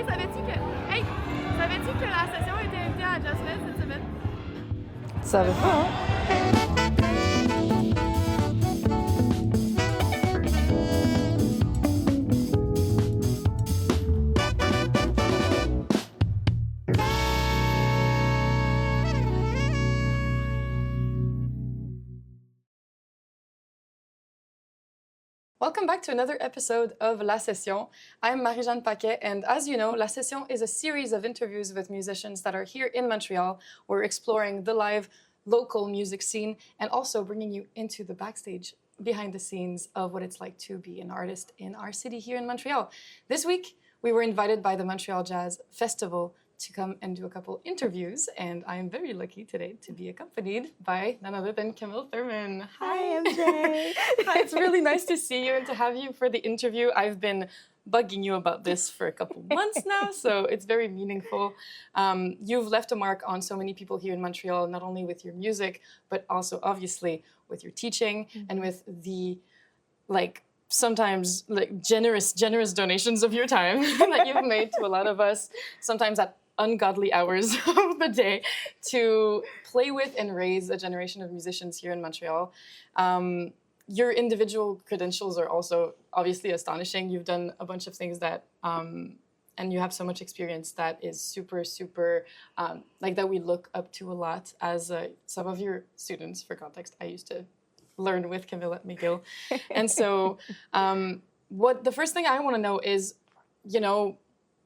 Hey, savais-tu que la session a été invitée à Jazz Fest cette semaine? Tu savais pas, hein? Welcome back to another episode of La Session. I'm Marie-Jeanne Paquet, and as you know, La Session is a series of interviews with musicians that are here in Montreal. We're exploring the live, local music scene and also bringing you into the backstage, behind the scenes of what it's like to be an artist in our city here in Montreal. This week, we were invited by the Montreal Jazz Festival to come and do a couple interviews, and I'm very lucky today to be accompanied by none other than Camille Thurman. Hi, MJ. Hi, it's really nice to see you and to have you for the interview. I've been bugging you about this for a couple months now, so it's very meaningful. You've left a mark on so many people here in Montreal, not only with your music, but also obviously with your teaching and with the, sometimes generous donations of your time that you've made to a lot of us, sometimes at ungodly hours of the day, to play with and raise a generation of musicians here in Montreal. Your individual credentials are also obviously astonishing. You've done a bunch of things that, and you have so much experience that is super, that we look up to a lot. As some of your students, for context, I used to learn with Camille at McGill. And so the first thing I want to know is,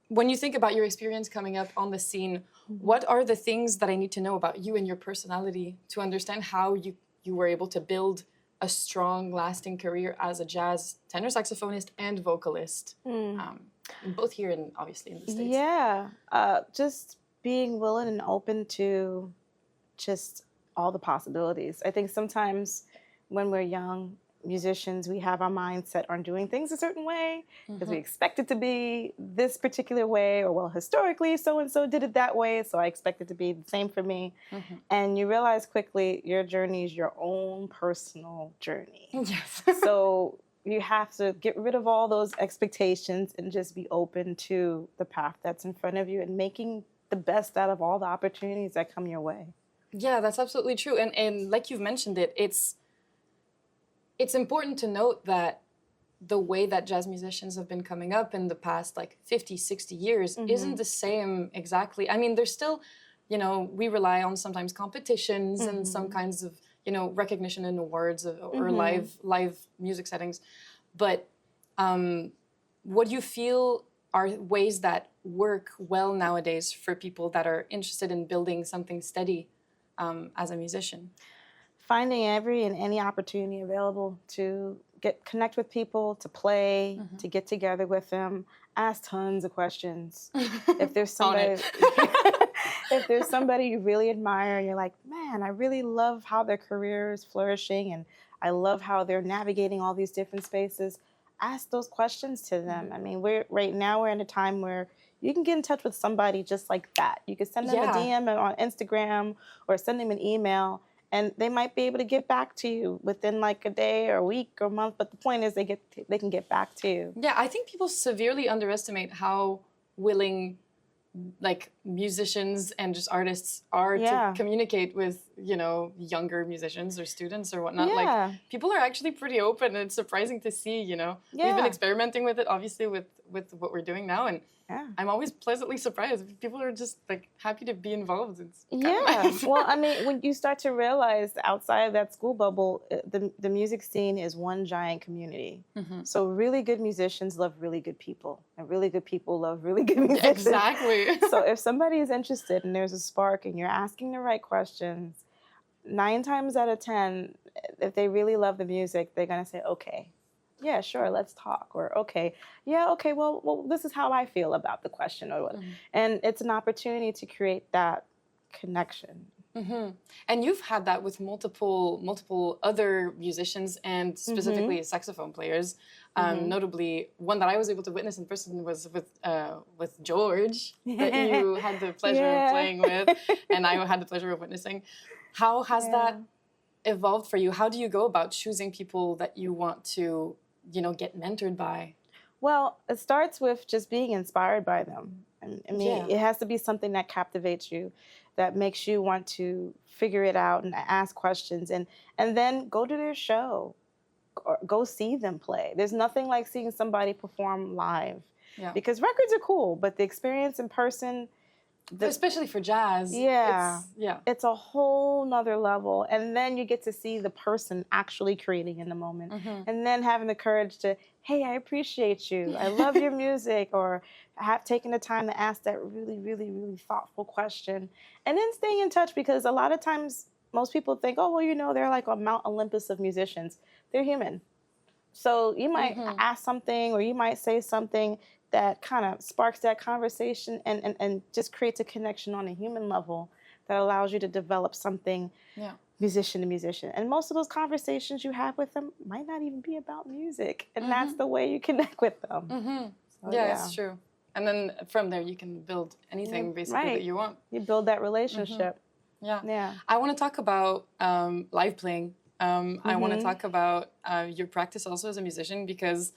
when you think about your experience coming up on the scene, what are the things that I need to know about you and your personality to understand how you were able to build a strong, lasting career as a jazz tenor saxophonist and vocalist, both here and obviously in the States? Yeah, just being willing and open to just all the possibilities. I think sometimes when we're young musicians, we have our mindset on doing things a certain way because we expect it to be this particular way, or well, historically so-and-so did it that way, so I expect it to be the same for me. And you realize quickly your journey is your own personal journey. Yes. So you have to get rid of all those expectations and just be open to the path that's in front of you and making the best out of all the opportunities that come your way. Yeah, that's absolutely true. And like you've mentioned it's important to note that the way that jazz musicians have been coming up in the past 50, 60 years isn't the same exactly. I mean, there's still, we rely on sometimes competitions and some kinds of, recognition and awards or live music settings. But what do you feel are ways that work well nowadays for people that are interested in building something steady as a musician? Finding every and any opportunity available to connect with people, to play, to get together with them, ask tons of questions. If there's somebody, if there's somebody you really admire, and you're like, man, I really love how their career is flourishing, and I love how they're navigating all these different spaces. Ask those questions to them. I mean, right now we're in a time where you can get in touch with somebody just like that. You can send them a DM on Instagram or send them an email, and they might be able to get back to you within a day or a week or a month. But the point is they can get back to you. Yeah, I think people severely underestimate how willing musicians and just artists are to communicate with, younger musicians or students or whatnot. Yeah. People are actually pretty open, and it's surprising to see, We've been experimenting with it, obviously, with what we're doing now, and I'm always pleasantly surprised. People are just happy to be involved. It's nice. Well, I mean, when you start to realize outside of that school bubble, the music scene is one giant community. So really good musicians love really good people, and really good people love really good musicians. Exactly. So if somebody is interested and there's a spark and you're asking the right questions, 9 times out of 10, if they really love the music, they're going to say, okay, yeah, sure, let's talk. Or, okay, well, this is how I feel about the question. Or what. And it's an opportunity to create that connection. And you've had that with multiple other musicians and specifically saxophone players. Notably, one that I was able to witness in person was with George, that you had the pleasure of playing with, and I had the pleasure of witnessing. How has that evolved for you? How do you go about choosing people that you want to, get mentored by? Well, it starts with just being inspired by them. I mean, it has to be something that captivates you, that makes you want to figure it out and ask questions, and then go to their show or go see them play. There's nothing like seeing somebody perform live. Yeah. Because records are cool, but the experience in person, especially for jazz, it's a whole nother level. And then you get to see the person actually creating in the moment, and then having the courage to, hey, I appreciate you, I love your music, or have taken the time to ask that really, really, really thoughtful question, and then staying in touch, because a lot of times most people think, oh, well, you know, they're like a Mount Olympus of musicians. They're human. So you might ask something, or you might say something that kind of sparks that conversation and just creates a connection on a human level that allows you to develop something musician to musician. And most of those conversations you have with them might not even be about music. And that's the way you connect with them. So, it's true. And then from there you can build anything basically that you want. You build that relationship. I want to talk about live playing. I want to talk about your practice also as a musician, because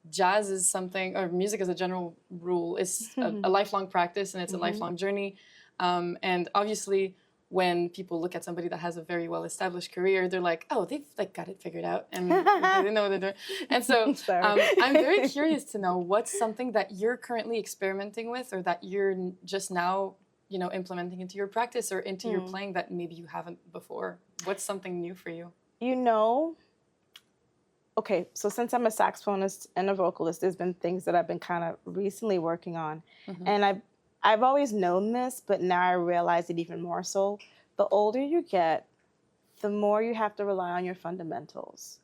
jazz is something, or music as a general rule, is a lifelong practice, and it's a lifelong journey. And obviously, when people look at somebody that has a very well-established career, they're like, oh, they've like got it figured out, and they know what they're doing. And so I'm very curious to know what's something that you're currently experimenting with, or that you're just now, you know, implementing into your practice or into your playing that maybe you haven't before. What's something new for you? You know, okay, so since I'm a saxophonist and a vocalist, there's been things that I've been kind of recently working on. And I've always known this, but now I realize it even more so. The older you get, the more you have to rely on your fundamentals,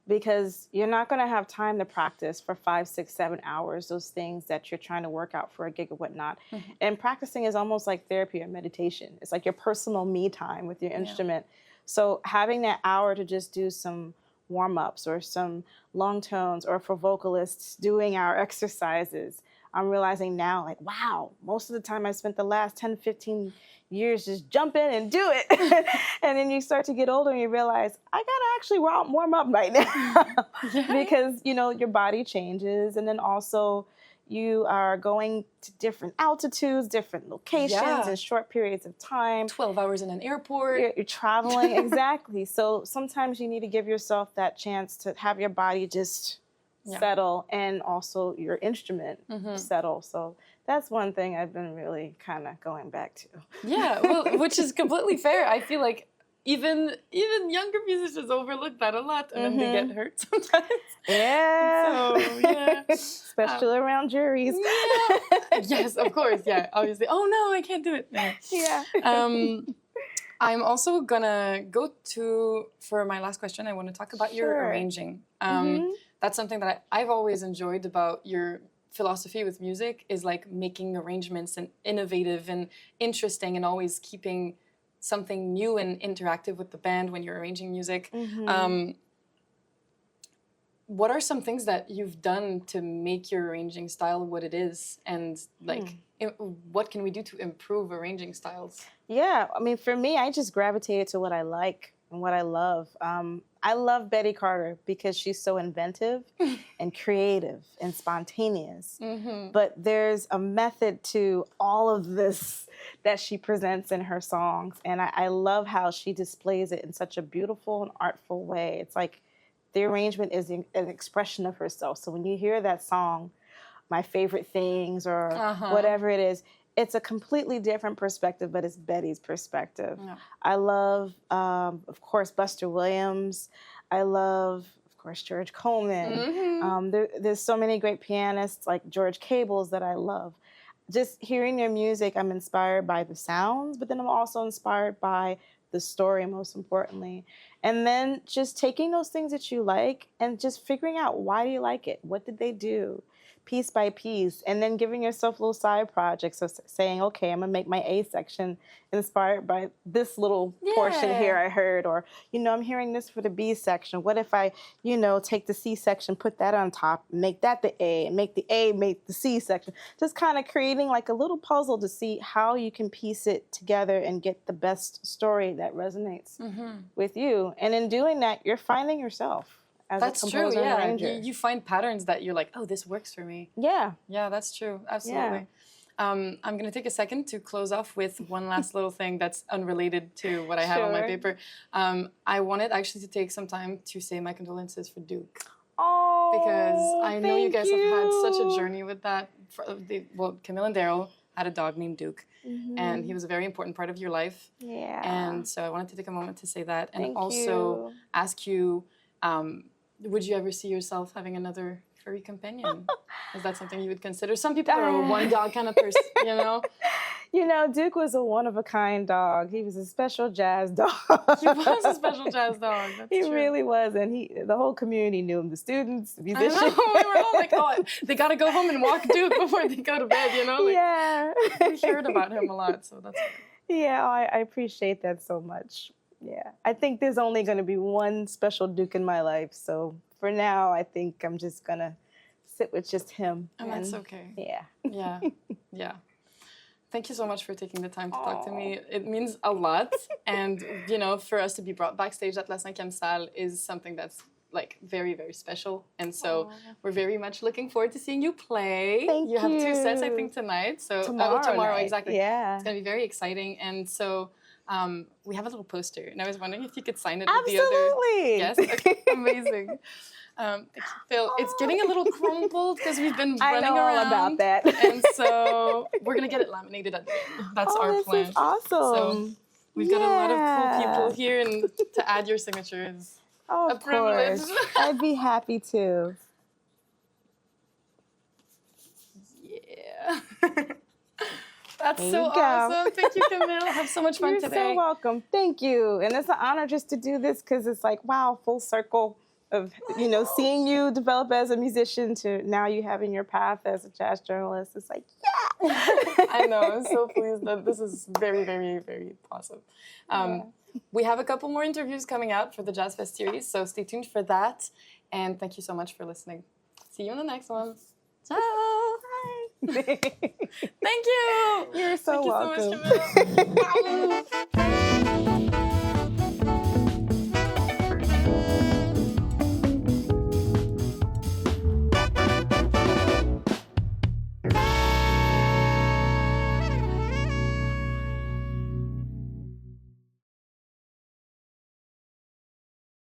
because you're not going to have time to practice for 5, 6, 7 hours, those things that you're trying to work out for a gig or whatnot. And practicing is almost like therapy or meditation. It's like your personal me time with your instrument. So having that hour to just do some warm-ups or some long tones, or for vocalists doing our exercises, I'm realizing now, like, wow, most of the time I spent the last 10, 15 years just jump in and do it. And then you start to get older and you realize, I gotta actually warm up right now. Because, you know, your body changes, and then also you are going to different altitudes, different locations in short periods of time. 12 hours in an airport. You're traveling, exactly. So sometimes you need to give yourself that chance to have your body just settle, and also your instrument settle. So that's one thing I've been really kind of going back to. Yeah, well, which is completely fair. I feel like even younger musicians overlook that a lot, and then they get hurt sometimes. Yeah. So, especially around juries. Yes, of course. Yeah, obviously. Oh no, I can't do it. Yeah. I'm also gonna go to, for my last question, I want to talk about your arranging. That's something that I've always enjoyed about your philosophy with music, is like making arrangements and innovative and interesting, and always keeping something new and interactive with the band when you're arranging music. What are some things that you've done to make your arranging style what it is? And like, what can we do to improve arranging styles? Yeah, I mean, for me, I just gravitated to what I like and what I love. I love Betty Carter because she's so inventive and creative and spontaneous. But there's a method to all of this that she presents in her songs. And I love how she displays it in such a beautiful and artful way. It's like the arrangement is an expression of herself. So when you hear that song, My Favorite Things, or whatever it is, it's a completely different perspective, but it's Betty's perspective. I love, of course, Buster Williams. I love, of course, George Coleman. There's so many great pianists like George Cables that I love. Just hearing their music, I'm inspired by the sounds, but then I'm also inspired by the story, most importantly. And then just taking those things that you like and just figuring out, why do you like it? What did they do? Piece by piece, and then giving yourself little side projects. So saying, okay, I'm gonna make my A section inspired by this little portion here I heard, or, you know, I'm hearing this for the B section. What if I, you know, take the C section, put that on top, make that the A, and make the A make the C section. Just kind of creating like a little puzzle to see how you can piece it together and get the best story that resonates with you. And in doing that, you're finding yourself. as That's a composer true, and yeah. arranger. You find patterns that you're like, oh, this works for me. Yeah. Yeah, that's true. Absolutely. I'm going to take a second to close off with one last little thing that's unrelated to what I have on my Sure. paper. I wanted actually to take some time to say my condolences for Duke. Oh, Because I know you thank guys have had such a you. journey with that. Well, Camille and Daryl had a dog named Duke, and he was a very important part of your life. Yeah. And so I wanted to take a moment to say that, and Thank also you. ask you, would you ever see yourself having another furry companion? Is that something you would consider? Some people are a one dog kind of person, you know? You know, Duke was a one-of-a-kind dog. He was a special jazz dog. He was a special jazz dog. That's He true. really was, and the whole community knew him. The students, the I musicians. know. We were all like, oh, they got to go home and walk Duke before they go to bed, you know? Like, Yeah. we heard about him a lot, so that's good. Yeah, I appreciate that so much. Yeah. I think there's only going to be one special Duke in my life, so for now, I think I'm just going to sit with just him. And that's okay. Yeah. Yeah, yeah. Thank you so much for taking the time to talk to me. It means a lot. And, you know, for us to be brought backstage at La 5e Salle is something that's, like, very, very special. And so we're very much looking forward to seeing you play. Thank you have 2 sets, I you. think, tonight. So Tomorrow night. exactly. Yeah. It's going to be very exciting. And so we have a little poster. And I was wondering if you could sign it Absolutely. with the other guests. Okay, amazing. Thank you, Phil. It's getting a little crumpled because we've been I running know all around. about that. And so we're going to get it laminated at the end. That's our this plan. is awesome. So we've got a lot of cool Yeah. people here, and to add your signature is Oh, a of privilege. course. I'd be happy to. Yeah. That's There so you go. awesome. Thank you, Camille. Have so much fun You're today. so welcome. Thank you. And it's an honor just to do this because it's like, wow, full circle of, you know, seeing you develop as a musician to now you having your path as a jazz journalist. It's like, yeah. I know. I'm so pleased that this is very, very, very awesome. We have a couple more interviews coming out for the Jazz Fest series, so stay tuned for that. And thank you so much for listening. See you in the next one. Ciao. Bye. Thank you. You're so Thank you welcome. so much, Camille.